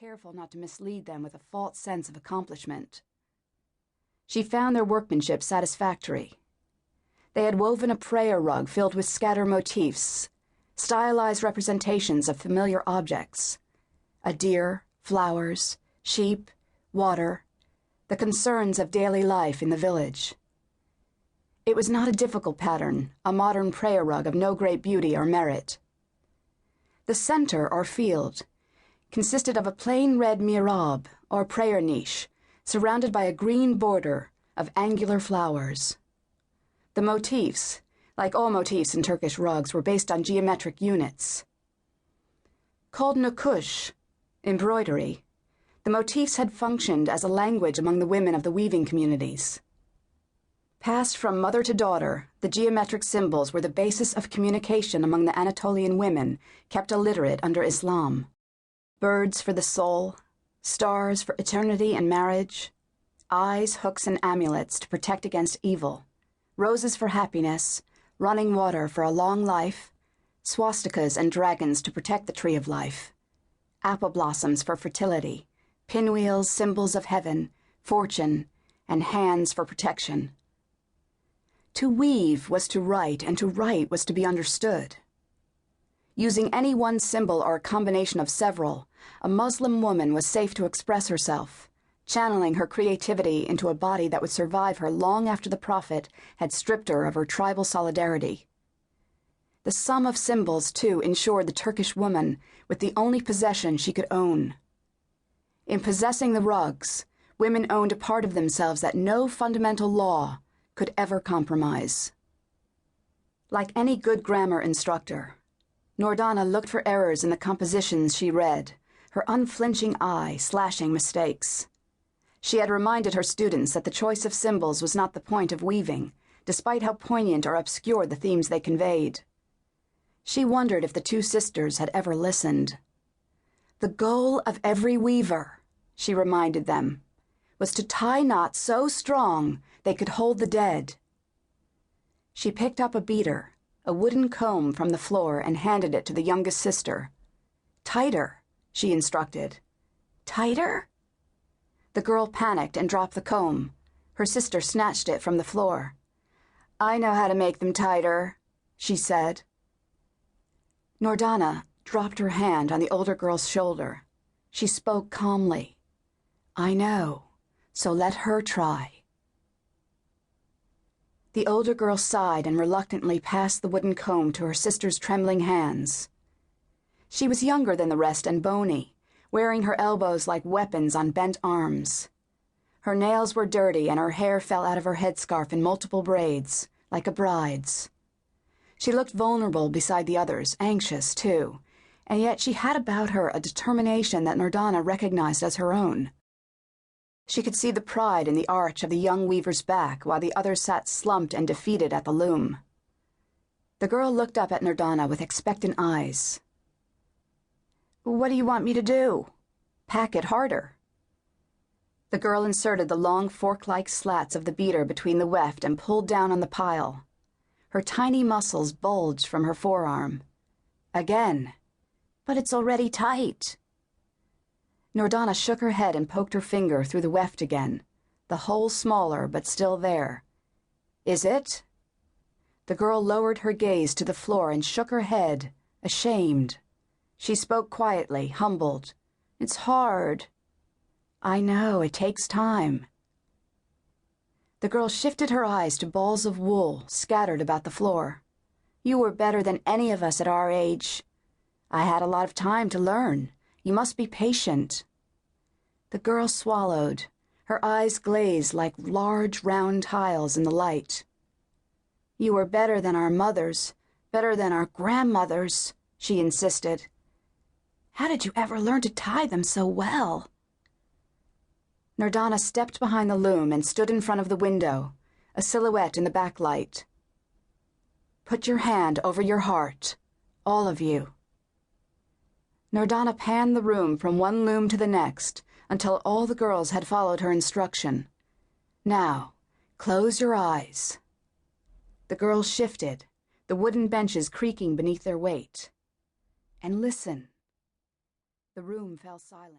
careful not to mislead them with a false sense of accomplishment. She found their workmanship satisfactory. They had woven a prayer rug filled with scatter motifs, stylized representations of familiar objects: a deer, flowers, sheep, water, the concerns of daily life in the village. It was not a difficult pattern, a modern prayer rug of no great beauty or merit. The center, or field, consisted of a plain red mihrab, or prayer niche, surrounded by a green border of angular flowers. The motifs, like all motifs in Turkish rugs, were based on geometric units. Called nukush, embroidery, the motifs had functioned as a language among the women of the weaving communities. Passed from mother to daughter, the geometric symbols were the basis of communication among the Anatolian women kept illiterate under Islam. Birds for the soul, stars for eternity and marriage, eyes, hooks, and amulets to protect against evil, roses for happiness, running water for a long life, swastikas and dragons to protect the tree of life, apple blossoms for fertility, pinwheels, symbols of heaven, fortune, and hands for protection. To weave was to write, and to write was to be understood. Using any one symbol or a combination of several, a Muslim woman was safe to express herself, channeling her creativity into a body that would survive her long after the Prophet had stripped her of her tribal solidarity. The sum of symbols, too, ensured the Turkish woman with the only possession she could own. In possessing the rugs, women owned a part of themselves that no fundamental law could ever compromise. Like any good grammar instructor, Nurdane looked for errors in the compositions she read, her unflinching eye slashing mistakes. She had reminded her students that the choice of symbols was not the point of weaving, despite how poignant or obscure the themes they conveyed. She wondered if the two sisters had ever listened. The goal of every weaver, she reminded them, was to tie knots so strong they could hold the dead. She picked up a beater, a wooden comb from the floor, and handed it to the youngest sister. "Tighter," she instructed. "Tighter?" The girl panicked and dropped the comb. Her sister snatched it from the floor. "I know how to make them tighter," she said. Nurdane dropped her hand on the older girl's shoulder. She spoke calmly. "I know, so let her try." The older girl sighed and reluctantly passed the wooden comb to her sister's trembling hands. She was younger than the rest and bony, wearing her elbows like weapons on bent arms. Her nails were dirty and her hair fell out of her headscarf in multiple braids, like a bride's. She looked vulnerable beside the others, anxious, too, and yet she had about her a determination that Nurdane recognized as her own. She could see the pride in the arch of the young weaver's back while the others sat slumped and defeated at the loom. The girl looked up at Nurdane with expectant eyes. "What do you want me to do?" "Pack it harder." The girl inserted the long fork-like slats of the beater between the weft and pulled down on the pile. Her tiny muscles bulged from her forearm. Again. "But it's already tight." Nurdane shook her head and poked her finger through the weft again, the hole smaller but still there. "Is it?" The girl lowered her gaze to the floor and shook her head, ashamed. She spoke quietly, humbled. "It's hard." "I know, it takes time." The girl shifted her eyes to balls of wool scattered about the floor. "You were better than any of us at our age. I had a lot of time to learn. You must be patient." The girl swallowed, her eyes glazed like large round tiles in the light. "You were better than our mothers, better than our grandmothers," she insisted. "How did you ever learn to tie them so well?" Nurdane stepped behind the loom and stood in front of the window, a silhouette in the backlight. "Put your hand over your heart, all of you." Nurdane panned the room from one loom to the next until all the girls had followed her instruction. "Now, close your eyes." The girls shifted, the wooden benches creaking beneath their weight. "And listen." The room fell silent.